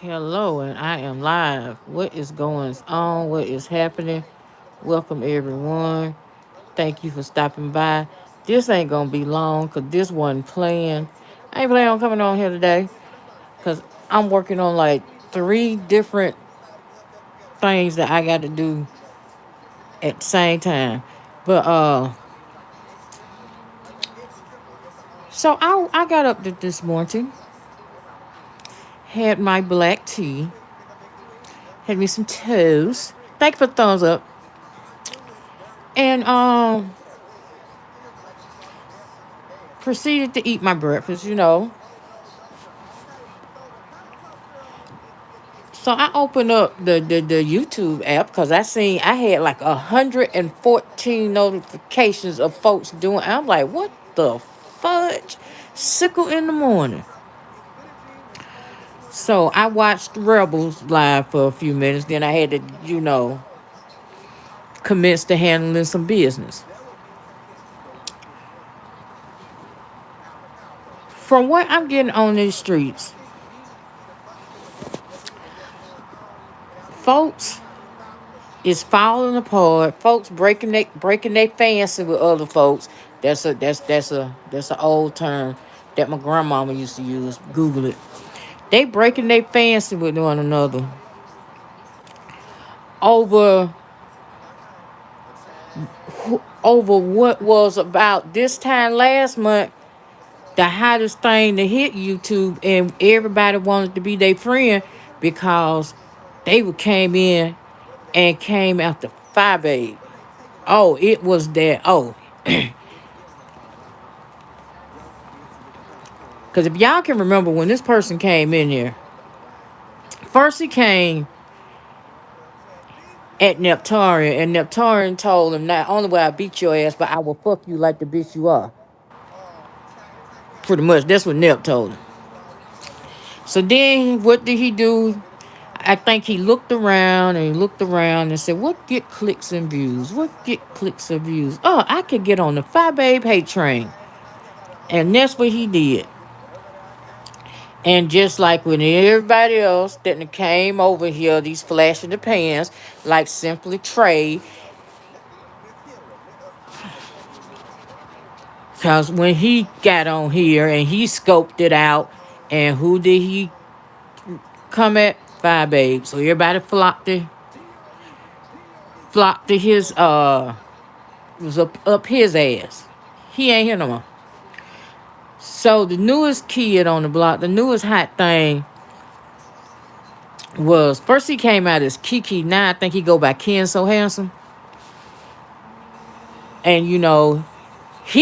Hello, and I am live. What is going on? What is happening? Welcome, everyone. Thank you for stopping by. This ain't gonna be long because this wasn't planned. I ain't planning on coming on here today because I'm working on like three different things that I got to do at the same time. But so I got up this morning, had my black tea, had me some toast. Thank you for the thumbs up, and proceeded to eat my breakfast. So I opened up the YouTube app because I had like 114 notifications of folks doing. I'm like, what the fudge? Sickle in the morning. So I watched Rebels live for a few minutes. Then I had to, commence to handling some business. From what I'm getting on these streets, folks is falling apart. Folks breaking they fancy with other folks. That's a old term that my grandmama used to use. Google it. They breaking their fancy with one another over over what was about this time last month the hottest thing to hit YouTube, and everybody wanted to be their friend because came in and came after Five Babe. Oh, it was that. Oh, because if y'all can remember when this person came in here, first he came at Neptarian, and Neptarian told him, not only will I beat your ass, but I will fuck you like the bitch you are. Pretty much, that's what Nep told him. So then, what did he do? I think he looked around and he looked around and said, what get clicks and views? What get clicks and views? Oh, I could get on the Five Babe hate train. And that's what he did. And just like when everybody else that came over here, these flash in the pans, like Simply Trade, because when he got on here and he scoped it out, and who did he come at? Five Babe. So everybody flocked to his was up his ass. He ain't here no more. So the newest kid on the block, the newest hot thing was first he came out as Kiki. Now I think he go by Ken So Handsome. And he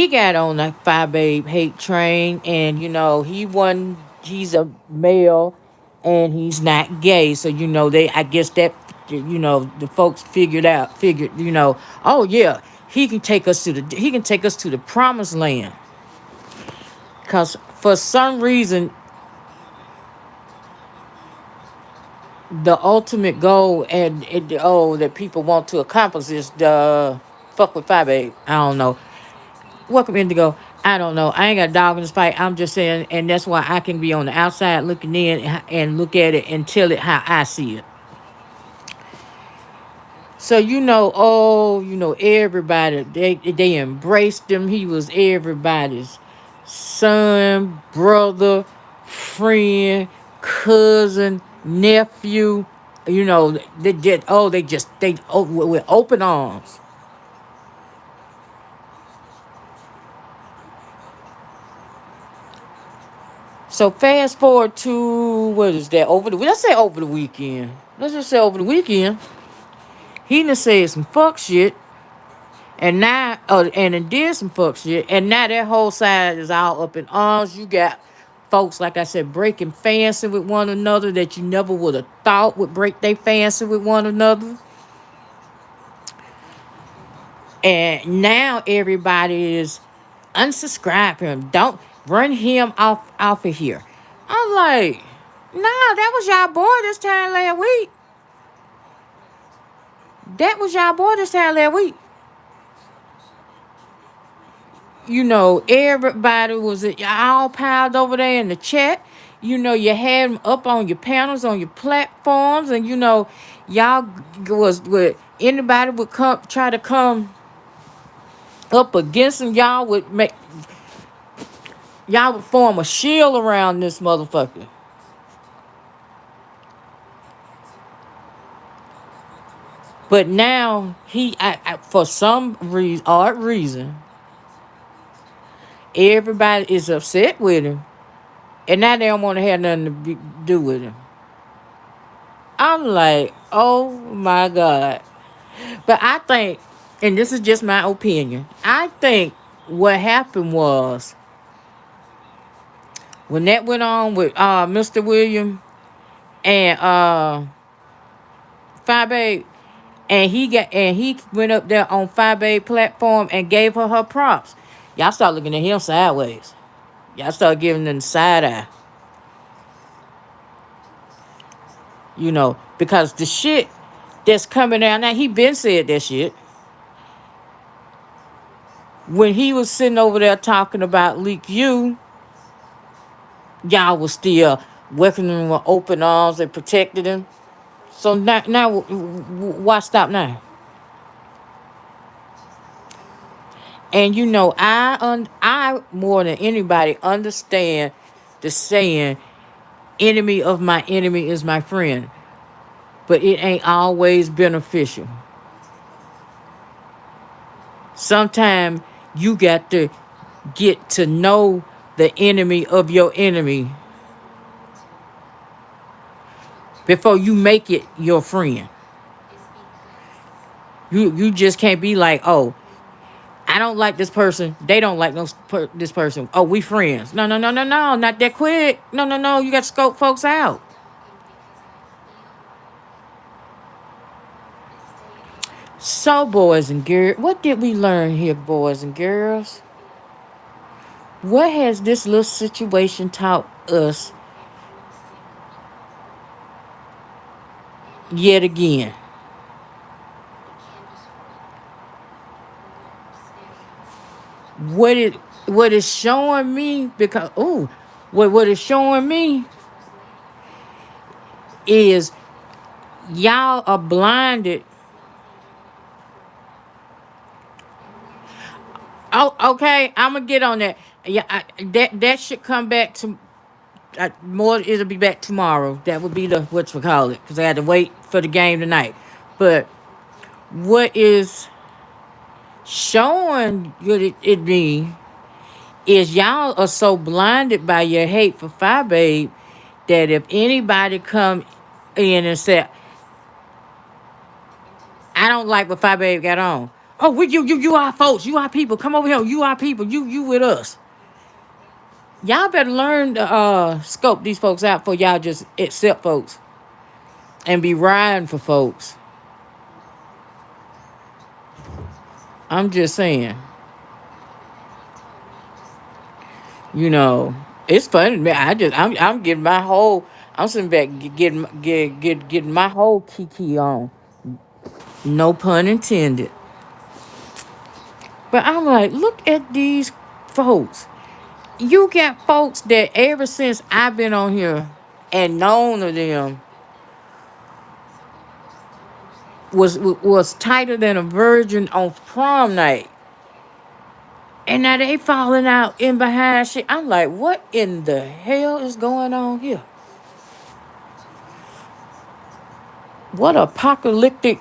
got on that Five Babe hate train, and he's a male and he's not gay. So they I guess that the folks figured, oh yeah, he can take us to the promised land. Cause for some reason the ultimate goal that people want to accomplish is the fuck with Five Babe. I don't know. Welcome, Indigo. I don't know. I ain't got a dog in this fight. I'm just saying, and that's why I can be on the outside looking in and look at it and tell it how I see it. So everybody they embraced him. He was everybody's son, brother, friend, cousin, nephew. With open arms. So fast forward to what is that let's say over the weekend. Let's just say over the weekend, he done said some fuck shit, and now and then did some fuck shit, and now that whole side is all up in arms. You got folks, like I said, breaking fancy with one another that you never would have thought would break their fancy with one another. And now everybody is unsubscribe him. Don't run him off of here. I'm like, nah, that was y'all boy this time last week. That was y'all boy this time last week. Everybody was all piled over there in the chat. You had them up on your panels, on your platforms, and y'all was with anybody would come try to come up against them. Y'all would form a shield around this motherfucker. But now for some reason, odd reason, everybody is upset with him, and now they don't want to have nothing to do with him. I'm like, oh my god. But I think, and this is just my opinion, I think what happened was when that went on with Mr. William and Five Babe, and he went up there on Five Babe platform and gave her props. Y'all start looking at him sideways. Y'all start giving them the side eye. Because the shit that's coming out now, he been said that shit. When he was sitting over there talking about Leak You, y'all was still welcoming him with open arms and protected him. So now why stop now? And I more than anybody understand the saying, "Enemy of my enemy is my friend," but it ain't always beneficial. Sometimes you got to get to know the enemy of your enemy before you make it your friend. You just can't be like, oh, I don't like this person. They don't like this person. Oh, we friends. No, no, no, no, no. Not that quick. No, no, no. You got to scope folks out. So, boys and girls, what did we learn here, boys and girls? What has this little situation taught us yet again? What it what is showing me, because what is showing me is y'all are blinded. Oh, okay, I'm gonna get on that. Yeah, that should come back to more. It'll be back tomorrow. That would be the what you call it, because I had to wait for the game tonight. But what is showing what it be is y'all are so blinded by your hate for Fire Babe that if anybody come in and say, I don't like what Fire Babe got on. Oh, you are folks, you are people. Come over here, you are people. You with us. Y'all better learn to scope these folks out for y'all just accept folks and be riding for folks. I'm just saying. You know, it's funny, man. I'm getting my whole. I'm sitting back getting my whole kiki on. No pun intended. But I'm like, look at these folks. You got folks that ever since I've been on here and known of them was tighter than a virgin on prom night. And now they falling out in behind shit. I'm like, what in the hell is going on here? What apocalyptic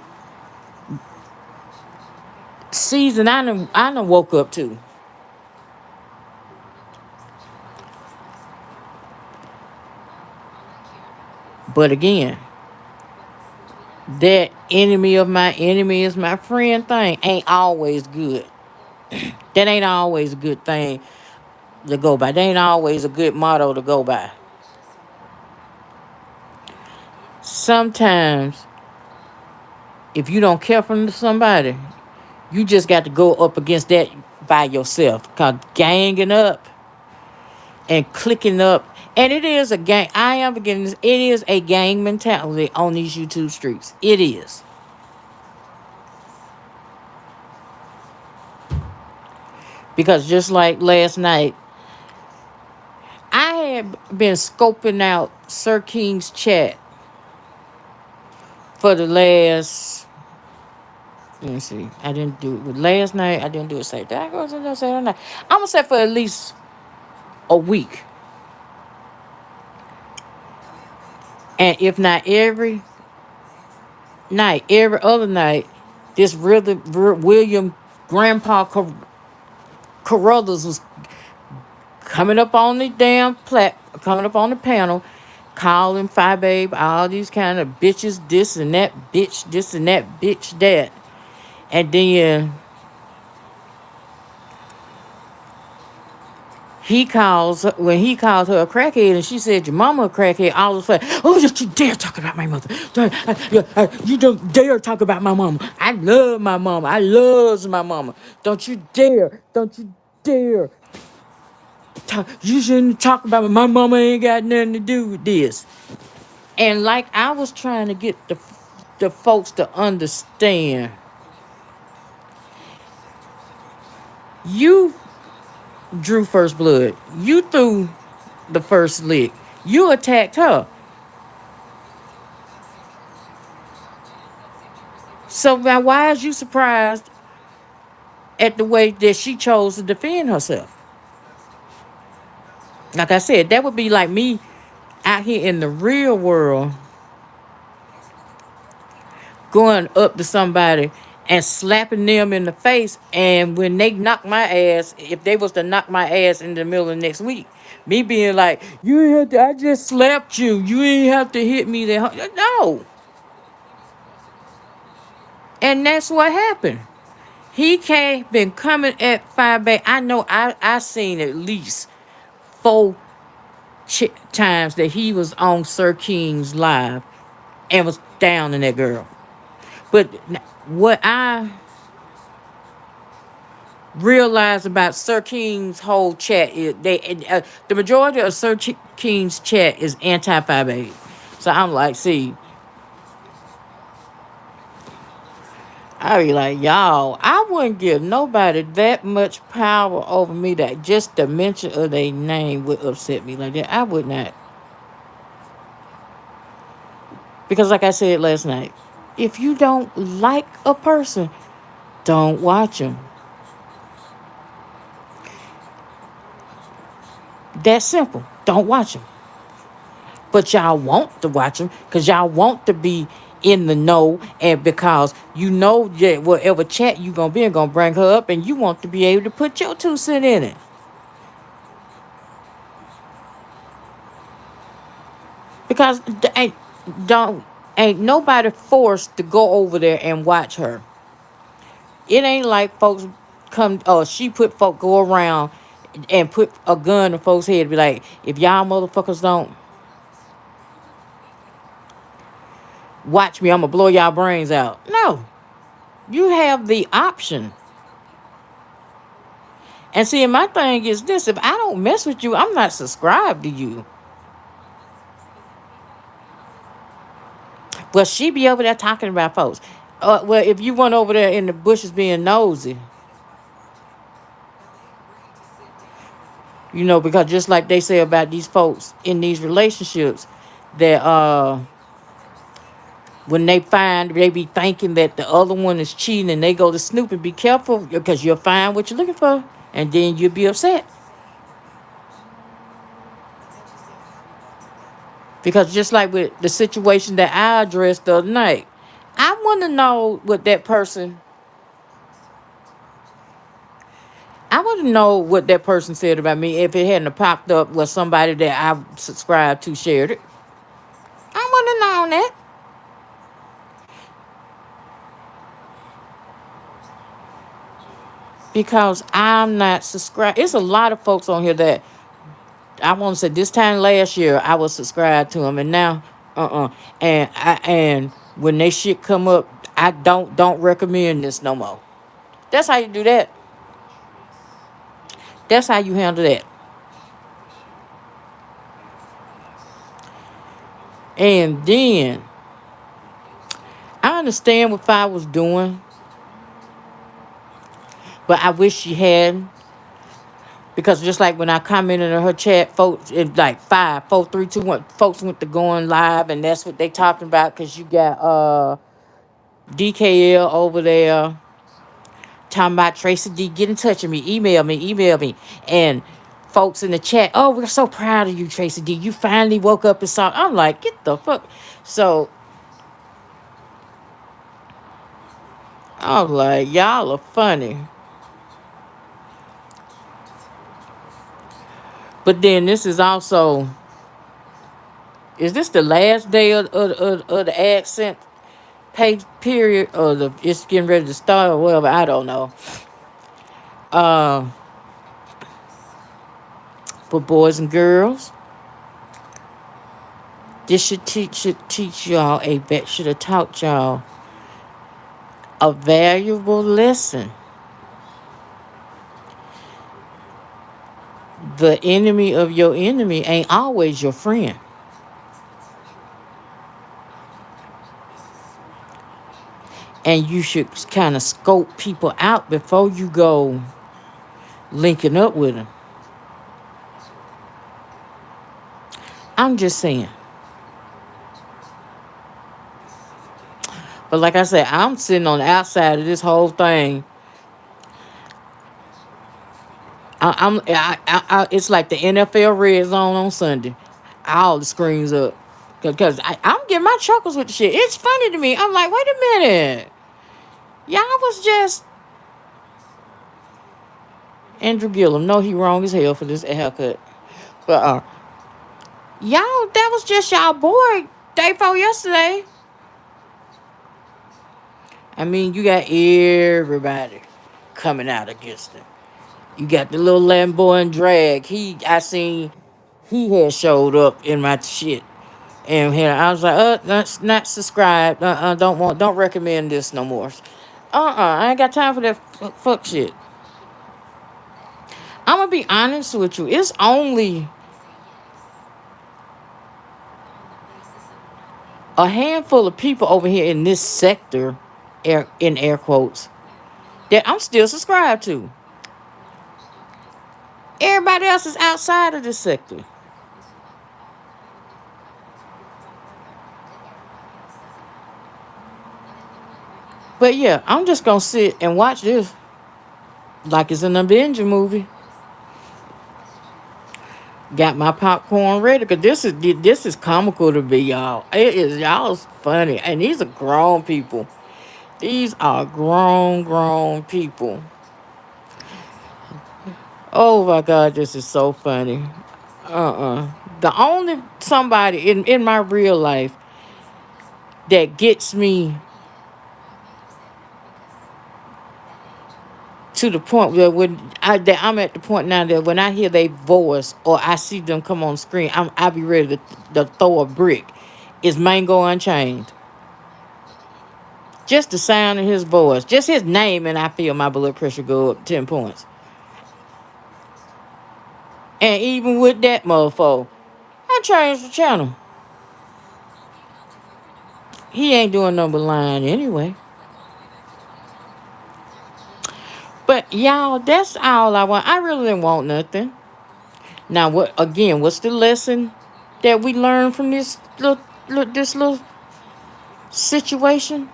season I done woke up to. But again, that enemy of my enemy is my friend thing ain't always good. That ain't always a good thing to go by. That ain't always a good motto to go by. Sometimes, if you don't care for somebody, you just got to go up against that by yourself. Cause ganging up and clicking up, and it is a gang. I am beginning this. It is a gang mentality on these YouTube streets. It is. Because just like last night, I had been scoping out Sir King's chat for the last. Let me see. I didn't do it with last night. I didn't do it Saturday. Did I go to that Saturday night? I'm gonna say for at least a week, and if not every night, every other night, this really William Grandpa Carruthers was coming up on the coming up on the panel, calling Fi Babe all these kind of bitches, this and that bitch, this and that bitch, that, and then when he calls her a crackhead, and she said your mama a crackhead. All of a sudden, oh, don't you dare talk about my mother! You don't dare talk about my mama. I love my mama. I loves my mama. Don't you dare! Don't you dare! You shouldn't talk about me. My mama ain't got nothing to do with this. And like I was trying to get the folks to understand, you drew first blood. You threw the first lick. You attacked her. So now why is you surprised at the way that she chose to defend herself? Like I said, that would be like me out here in the real world going up to somebody and slapping them in the face, and when they knock my ass, if they was to knock my ass in the middle of next week, me being like, you ain't have to, I just slapped you. You ain't have to hit me that hard. No. And that's what happened. He been coming at Fire Bay. I know I seen at least 4 times that he was on Sir King's live and was down in that girl. But what I realized about Sir King's whole chat is the majority of Sir King's chat is anti-5A. So I'm like, see, I be like, y'all, I wouldn't give nobody that much power over me that just the mention of their name would upset me like that. I would not. Because like I said last night, if you don't like a person, don't watch them. That's simple. Don't watch them. But y'all want to watch them because y'all want to be in the know, and because you know that whatever chat you gonna be in gonna bring her up, and you want to be able to put your 2 cents in it. Because don't ain't nobody forced to go over there and watch her. It ain't like folks come she put folk go around and put a gun in folks' head, be like, if y'all motherfuckers don't watch me, I'm gonna blow y'all brains out. No. You have the option. And see, my thing is this: if I don't mess with you, I'm not subscribed to you. Well, she be over there talking about folks. Well, if you went over there in the bushes being nosy, because just like they say about these folks in these relationships, that when they be thinking that the other one is cheating, and they go to snoop, and be careful because you'll find what you're looking for, and then you'll be upset. Because just like with the situation that I addressed the other night, I want to know what that person. I want to know what that person said about me if it hadn't popped up with somebody that I subscribed to shared it. I want to know that. Because I'm not subscribed. It's a lot of folks on here that I want to say this time last year I was subscribed to them, and now and when they shit come up, I don't recommend this no more. That's how you do that. That's how you handle that. And then I understand what Fi was doing, but I wish she hadn't. Because just like when I commented in her chat, folks, it's like 5, 4, 3, 2, 1. Folks went to going live, and that's what they talking about. Because you got DKL over there talking about Tracy D. Get in touch with me, email me, and folks in the chat. Oh, we're so proud of you, Tracy D. You finally woke up and saw. I'm like, get the fuck. So I'm like, y'all are funny. But then this is also, is this the last day of the accent pay period, or it's getting ready to start, or whatever? I don't know. Uh, but boys and girls, this should teach y'all should have taught y'all a valuable lesson. The enemy of your enemy ain't always your friend. And you should kind of scope people out before you go linking up with them. I'm just saying. But like I said, I'm sitting on the outside of this whole thing. It's like the NFL red zone on Sunday. All the screens up. Because I'm getting my chuckles with the shit. It's funny to me. I'm like, wait a minute. Y'all was just Andrew Gillum. No, he wrong as hell for this haircut. But y'all, that was just y'all boy day before yesterday. I mean, you got everybody coming out against him. You got the little Lambo and drag. I seen he had showed up in my shit. And here I was like, not subscribed. Don't recommend this no more. I ain't got time for that fuck shit. I'm gonna be honest with you. It's only a handful of people over here in this sector, in air quotes, that I'm still subscribed to. Everybody else is outside of this sector. But yeah, I'm just gonna sit and watch this like it's an Avenger movie. Got my popcorn ready because this is comical to be, y'all. It is, y'all's funny, and these are grown people. These are grown people. Oh my God, this is so funny. The only somebody in my real life that gets me to the point where I'm at the point now that when I hear their voice or I see them come on screen, I'll be ready to throw a brick. Is Mango Unchained. Just the sound of his voice, just his name, and I feel my blood pressure go up 10 points. And even with that mofo, I changed the channel. He ain't doing number line anyway. But y'all, that's all I want. I really didn't want nothing. Now, what's the lesson that we learned from this little situation?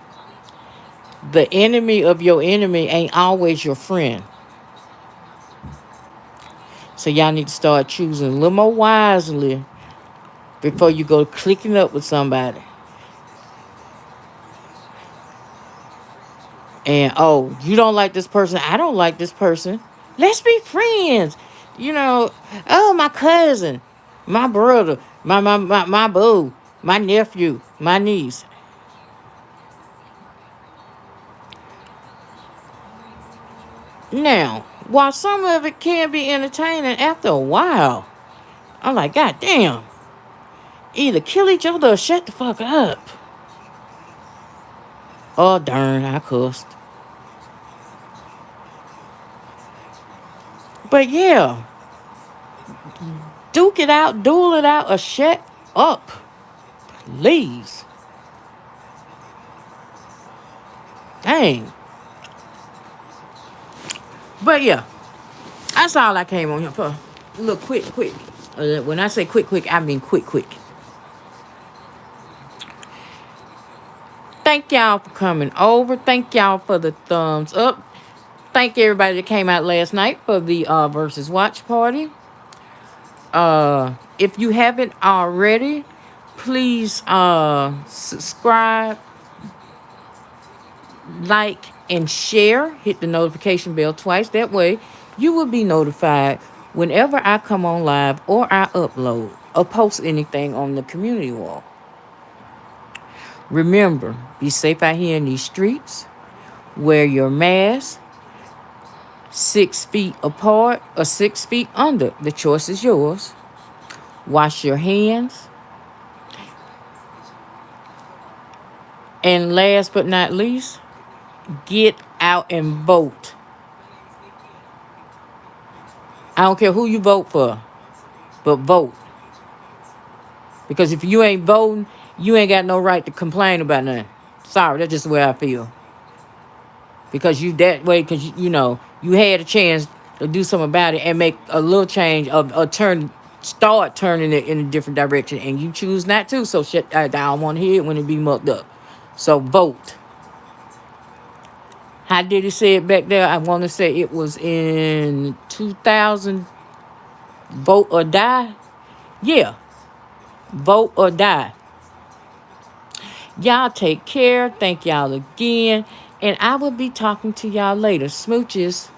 The enemy of your enemy ain't always your friend. So y'all need to start choosing a little more wisely before you go clicking up with somebody. And you don't like this person, I don't like this person. Let's be friends. My cousin, my brother, my boo, my nephew, my niece. Now, while some of it can be entertaining, after a while, I'm like, God damn. Either kill each other or shut the fuck up. Oh, darn, I cussed. But yeah, duel it out, or shut up. Please. Dang. But yeah, That's all I came on here for. A little quick. When I say quick, I mean quick. Thank y'all for coming over. Thank y'all for the thumbs up. Thank everybody that came out last night for the versus watch party. If you haven't already, please subscribe, like, and share. Hit the notification bell twice. That way you will be notified whenever I come on live or I upload or post anything on the community wall. Remember, be safe out here in these streets. Wear your mask 6 feet apart or 6 feet under. The choice is yours. Wash your hands. And last but not least, get out and vote. I don't care who you vote for, but vote. Because if you ain't voting, you ain't got no right to complain about nothing. Sorry, that's just the way I feel. Because you that way, because you know, you had a chance to do something about it and make a little change of start turning it in a different direction, and you choose not to. So shit, I don't want to hear it when it be mucked up. So vote. How did he say it back there? I want to say it was in 2000. Vote or die. Yeah, vote or die. Y'all take care. Thank y'all again. And I will be talking to y'all later. Smooches.